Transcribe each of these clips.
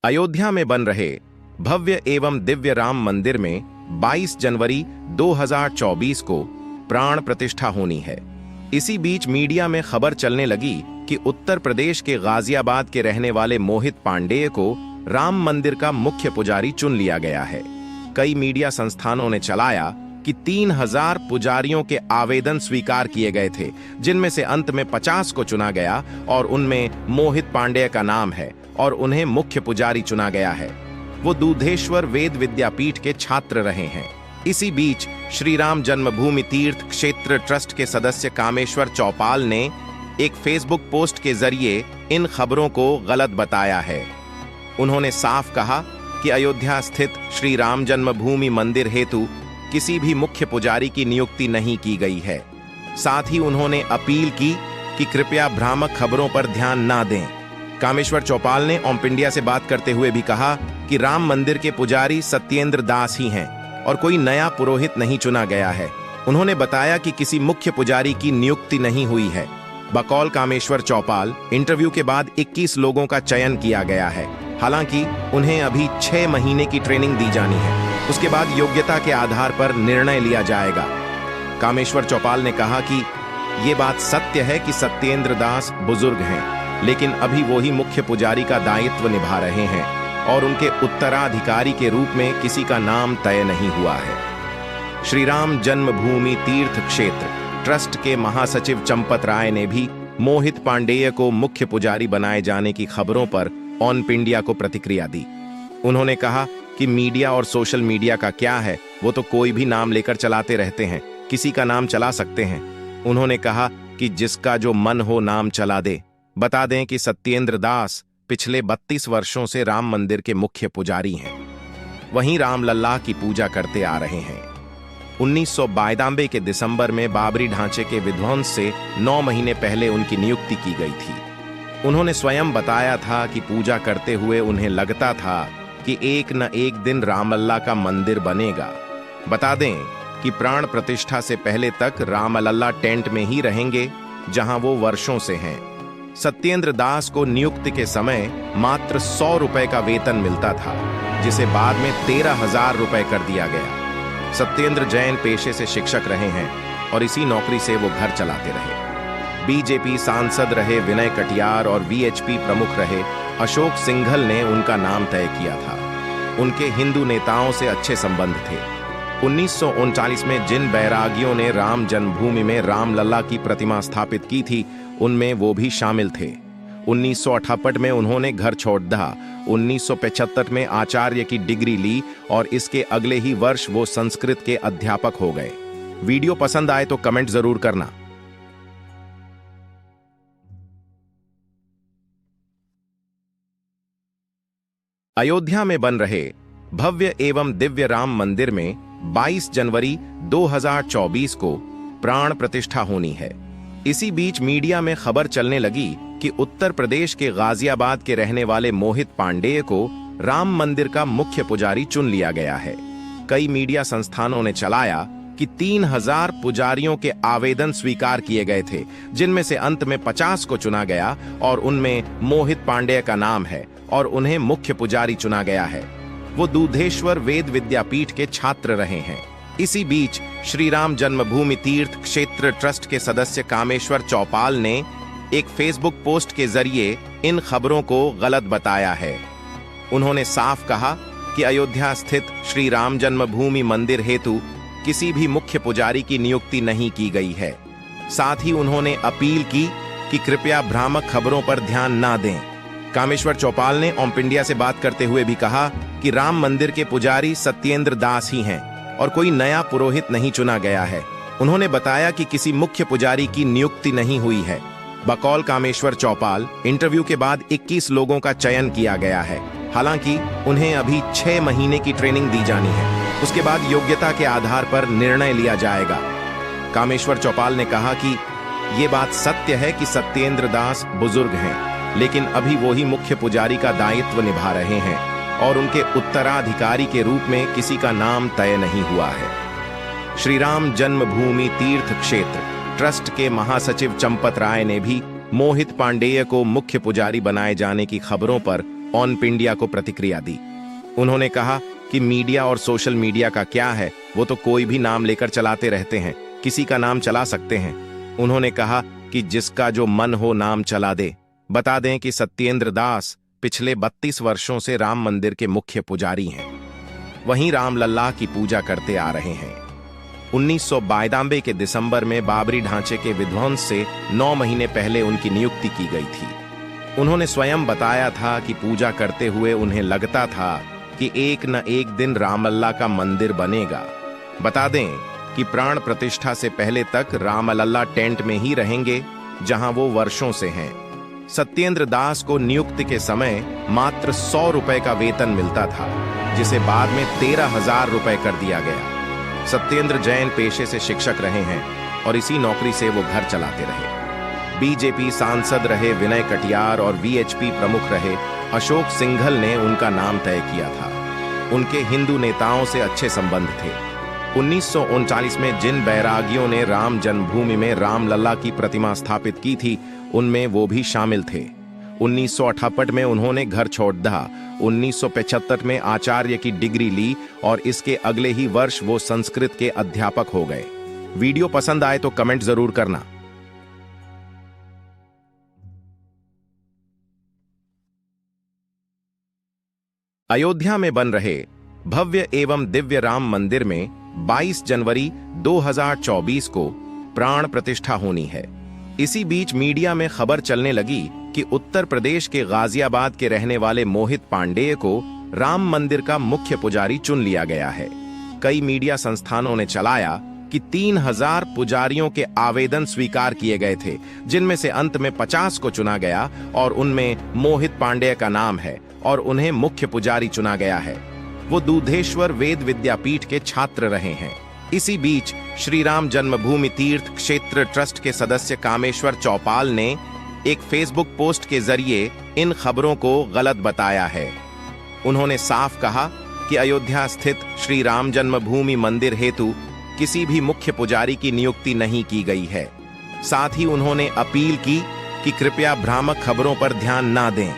अयोध्या में बन रहे भव्य एवं दिव्य राम मंदिर में 22 जनवरी 2024 को प्राण प्रतिष्ठा होनी है। इसी बीच मीडिया में खबर चलने लगी कि उत्तर प्रदेश के गाजियाबाद के रहने वाले मोहित पांडेय को राम मंदिर का मुख्य पुजारी चुन लिया गया है। कई मीडिया संस्थानों ने चलाया कि 3000 पुजारियों के आवेदन स्वीकार किए गए थे, जिनमें से अंत में 50 को चुना गया और उनमें मोहित पांडेय का नाम है और उन्हें मुख्य पुजारी चुना गया है। वो दूधेश्वर वेद विद्यापीठ के छात्र रहे हैं। इसी बीच श्री राम जन्मभूमि तीर्थ क्षेत्र ट्रस्ट के सदस्य कामेश्वर चौपाल ने एक फेसबुक पोस्ट के जरिए इन खबरों को गलत बताया है। उन्होंने साफ कहा कि अयोध्या स्थित श्री राम जन्मभूमि मंदिर हेतु किसी भी मुख्य पुजारी की नियुक्ति नहीं की गई है। साथ ही उन्होंने अपील की कि कृपया भ्रामक खबरों पर ध्यान ना दें। कामेश्वर चौपाल ने ओम इंडिया से बात करते हुए भी कहा कि राम मंदिर के पुजारी सत्येंद्र दास ही हैं और कोई नया पुरोहित नहीं चुना गया है। उन्होंने बताया कि किसी मुख्य पुजारी की नियुक्ति नहीं हुई है। बकौल कामेश्वर चौपाल, इंटरव्यू के बाद 21 लोगों का चयन किया गया है। हालांकि उन्हें अभी 6 महीने की ट्रेनिंग दी जानी है। उसके बाद योग्यता के आधार पर निर्णय लिया जाएगा। कामेश्वर चौपाल ने कहा कि ये बात सत्य है कि सत्येंद्र दास बुजुर्ग हैं, लेकिन अभी वो ही मुख्य पुजारी का दायित्व निभा रहे हैं और उनके उत्तराधिकारी के रूप में किसी का नाम तय नहीं हुआ है। श्री राम जन्मभूमि तीर्थ क्षेत्र ट्रस्ट के महासचिव चंपत राय ने भी मोहित पांडेय को मुख्य पुजारी बनाए जाने की खबरों पर ऑन इंडिया को प्रतिक्रिया दी। उन्होंने कहा कि मीडिया और सोशल मीडिया का क्या है, वो तो कोई भी नाम लेकर चलाते रहते हैं, किसी का नाम चला सकते हैं। उन्होंने कहा कि जिसका जो मन हो नाम चला दे। बता दें कि सत्येंद्र दास पिछले 32 वर्षों से राम मंदिर के मुख्य पुजारी हैं। वहीं रामलल्ला की पूजा करते आ रहे हैं। 1992 के दिसंबर में बाबरी ढांचे के विध्वंस से 9 महीने पहले उनकी नियुक्ति की गई थी। उन्होंने स्वयं बताया था कि पूजा करते हुए उन्हें लगता था कि एक न एक दिन रामलल्ला का मंदिर बनेगा। बता दें कि प्राण प्रतिष्ठा से पहले तक रामलल्ला टेंट में ही रहेंगे, जहां वो वर्षों से हैं। सत्येंद्र दास को नियुक्ति के समय मात्र 100 रुपए का वेतन मिलता था, जिसे बाद में 13,000 रुपए कर दिया गया। सत्येंद्र जैन पेशे से शिक्षक रहे हैं और इसी नौकरी से वो घर चलाते रहे। बीजेपी सांसद रहे विनय कटियार और वीएचपी प्रमुख रहे अशोक सिंघल ने उनका नाम तय किया था। उनके हिंदू नेताओं से अच्छे संबंध थे। 1939 में जिन बैरागियों ने राम जन्मभूमि में रामलल्ला की प्रतिमा स्थापित की थी, उनमें वो भी शामिल थे। 1968 में उन्होंने घर छोड़ दा। 1975 में आचार्य की डिग्री ली और इसके अगले ही वर्ष वो संस्कृत के अध्यापक हो गए। वीडियो पसंद आए तो कमेंट जरूर करना। अयोध्या में बन रहे भव्य एवं दिव्य राम मंदिर में 22 जनवरी 2024 को प्राण प्रतिष्ठा होनी है। इसी बीच मीडिया में खबर चलने लगी कि उत्तर प्रदेश के गाजियाबाद के रहने वाले मोहित पांडेय को राम मंदिर का मुख्य पुजारी चुन लिया गया है। कई मीडिया संस्थानों ने चलाया कि 3000 पुजारियों के आवेदन स्वीकार किए गए थे, जिनमें से अंत में 50 को चुना गया और उनमें मोहित पांडेय का नाम है और उन्हें मुख्य पुजारी चुना गया है। वो दूधेश्वर वेद विद्यापीठ के छात्र रहे हैं। इसी बीच श्री राम जन्मभूमि तीर्थ क्षेत्र ट्रस्ट के सदस्य कामेश्वर चौपाल ने एक फेसबुक पोस्ट के जरिए इन खबरों को गलत बताया है। उन्होंने साफ कहा कि अयोध्या स्थित श्री राम जन्मभूमि मंदिर हेतु किसी भी मुख्य पुजारी की नियुक्ति नहीं की गई है। साथ ही उन्होंने अपील की कि कृपया भ्रामक खबरों पर ध्यान ना दें। कामेश्वर चौपाल ने ओम इंडिया से बात करते हुए भी कहा कि राम मंदिर के पुजारी सत्येंद्र दास ही हैं और कोई नया पुरोहित नहीं चुना गया है। उन्होंने बताया कि किसी मुख्य पुजारी की नियुक्ति नहीं हुई है। बकौल कामेश्वर चौपाल, इंटरव्यू के बाद 21 लोगों का चयन किया गया है। हालांकि उन्हें अभी 6 महीने की ट्रेनिंग दी जानी है। उसके बाद योग्यता के आधार पर निर्णय लिया जाएगा। कामेश्वर चौपाल ने कहा कि ये बात सत्य है कि सत्येंद्र दास बुजुर्ग हैं, लेकिन अभी वो ही मुख्य पुजारी का दायित्व निभा रहे हैं और उनके उत्तराधिकारी के रूप में किसी का नाम तय नहीं हुआ है। श्री राम जन्मभूमि तीर्थ क्षेत्र ट्रस्ट के महासचिव चंपत राय ने भी मोहित पांडेय को मुख्य पुजारी बनाए जाने की खबरों पर ऑन इंडिया को प्रतिक्रिया दी। उन्होंने कहा कि मीडिया और सोशल मीडिया का क्या है, वो तो कोई भी नाम लेकर चलाते रहते हैं, किसी का नाम चला सकते हैं। उन्होंने कहा कि जिसका जो मन हो नाम चला दे। बता दें कि सत्येंद्र दास पिछले 32 वर्षों से राम मंदिर के मुख्य पुजारी हैं। वहीं रामलल्ला की पूजा करते आ रहे हैं। 1992 के दिसंबर में बाबरी ढांचे के विध्वंस से 9 महीने पहले उनकी नियुक्ति की गई थी। उन्होंने स्वयं बताया था कि पूजा करते हुए उन्हें लगता था कि एक न एक दिन रामलल्ला का मंदिर बनेगा। बता दें कि प्राण प्रतिष्ठा से पहले तक रामलल्ला टेंट में ही रहेंगे, जहां वो वर्षों से हैं। सत्येंद्र दास को नियुक्ति के समय मात्र 100 रुपए का वेतन मिलता था, जिसे बाद में 13,000 रुपए कर दिया गया। सत्येंद्र जैन पेशे से शिक्षक रहे हैं और इसी नौकरी से वो घर चलाते रहे। बीजेपी सांसद रहे विनय कटियार और वीएचपी प्रमुख रहे अशोक सिंघल ने उनका नाम तय किया था। उनके हिंदू नेताओं से अच्छे संबंध थे। 1939 में जिन बैरागियों ने राम जन्मभूमि में रामलल्ला की प्रतिमा स्थापित की थी, उनमें वो भी शामिल थे। 1958 में उन्होंने घर छोड़ दिया। 1975 में आचार्य की डिग्री ली और इसके अगले ही वर्ष वो संस्कृत के अध्यापक हो गए। वीडियो पसंद आए तो कमेंट जरूर करना। अयोध्या में बन रहे भव्य एवं दिव्य राम मंदिर में 22 जनवरी 2024 को प्राण प्रतिष्ठा होनी है। इसी बीच मीडिया में खबर चलने लगी कि उत्तर प्रदेश के गाजियाबाद के रहने वाले मोहित पांडेय को राम मंदिर का मुख्य पुजारी चुन लिया गया है। कई मीडिया संस्थानों ने चलाया कि 3000 पुजारियों के आवेदन स्वीकार किए गए थे, जिनमें से अंत में 50 को चुना गया और उनमें मोहित पांडेय का नाम है और उन्हें मुख्य पुजारी चुना गया है। वो दूधेश्वर वेद विद्यापीठ के छात्र रहे हैं। इसी बीच श्री राम जन्मभूमि तीर्थ क्षेत्र ट्रस्ट के सदस्य कामेश्वर चौपाल ने एक फेसबुक पोस्ट के जरिए इन खबरों को गलत बताया है। उन्होंने साफ कहा कि अयोध्या स्थित श्री राम जन्मभूमि मंदिर हेतु किसी भी मुख्य पुजारी की नियुक्ति नहीं की गई है। साथ ही उन्होंने अपील की कि कृपया भ्रामक खबरों पर ध्यान ना दें।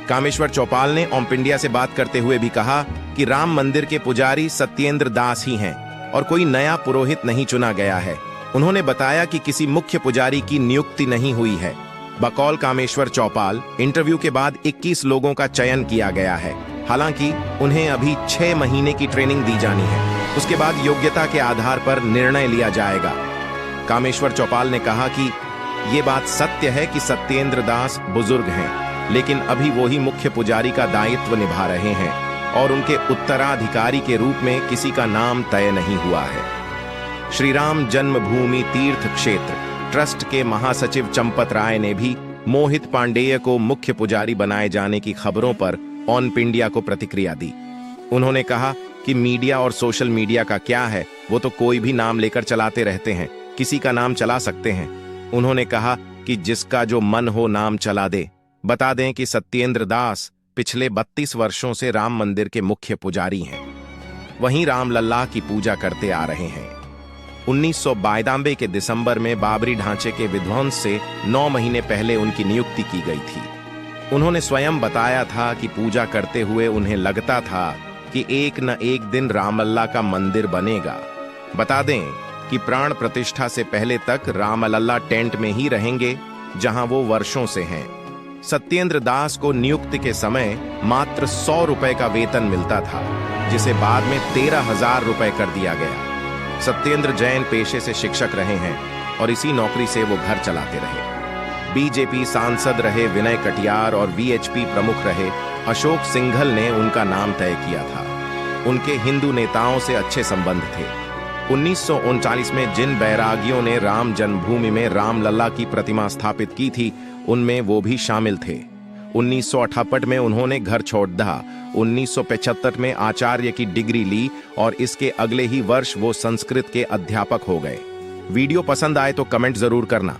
कामेश्वर चौपाल ने ओम इंडिया से बात करते हुए भी कहा कि राम मंदिर के पुजारी सत्येंद्र दास ही हैं और कोई नया पुरोहित नहीं चुना गया है। उन्होंने बताया कि किसी मुख्य पुजारी की नियुक्ति नहीं हुई है। बकौल कामेश्वर चौपाल, इंटरव्यू के बाद 21 लोगों का चयन किया गया है। हालांकि उन्हें अभी 6 महीने की ट्रेनिंग दी जानी है। उसके बाद योग्यता के आधार पर निर्णय लिया जाएगा। कामेश्वर चौपाल ने कहा कि ये बात सत्य है कि सत्येंद्र दास बुजुर्ग हैं, लेकिन अभी वो ही मुख्य पुजारी का दायित्व निभा रहे हैं और उनके उत्तराधिकारी के रूप में किसी का नाम तय नहीं हुआ है। श्री राम जन्मभूमि तीर्थ क्षेत्र ट्रस्ट के महासचिव चंपत राय ने भी मोहित पांडेय को मुख्य पुजारी बनाए जाने की खबरों पर ऑन इंडिया को प्रतिक्रिया दी। उन्होंने कहा कि मीडिया और सोशल मीडिया का क्या है, वो तो कोई भी नाम लेकर चलाते रहते हैं, किसी का नाम चला सकते हैं। उन्होंने कहा कि जिसका जो मन हो नाम चला दे। बता दें कि सत्येंद्र दास पिछले 32 वर्षों से राम मंदिर के मुख्य पुजारी हैं। वहीं रामलल्ला की पूजा करते आ रहे हैं। 1992 के दिसंबर में बाबरी ढांचे के विध्वंस से 9 महीने पहले उनकी नियुक्ति की गई थी। उन्होंने स्वयं बताया था कि पूजा करते हुए उन्हें लगता था कि एक न एक दिन रामलल्ला का मंदिर बनेगा। बता दें कि प्राण प्रतिष्ठा से पहले तक रामलल्ला टेंट में ही रहेंगे, जहां वो वर्षों से हैं। सत्येंद्र दास को नियुक्ति के समय मात्र 100 रुपए का वेतन मिलता था, जिसे बाद में 13,000 रुपए कर दिया गया। सत्येंद्र जैन पेशे से शिक्षक रहे हैं और इसी नौकरी से वो घर चलाते रहे। बीजेपी सांसद रहे विनय कटियार और वीएचपी प्रमुख रहे अशोक सिंघल ने उनका नाम तय किया था। उनके हिंदू नेताओं से अच्छे संबंध थे। 1939 में जिन बैरागियों ने राम जन्मभूमि में रामलल्ला की प्रतिमा स्थापित की थी, उनमें वो भी शामिल थे। 1958 में उन्होंने घर छोड़ दिया। 1975 में आचार्य की डिग्री ली और इसके अगले ही वर्ष वो संस्कृत के अध्यापक हो गए। वीडियो पसंद आए तो कमेंट जरूर करना।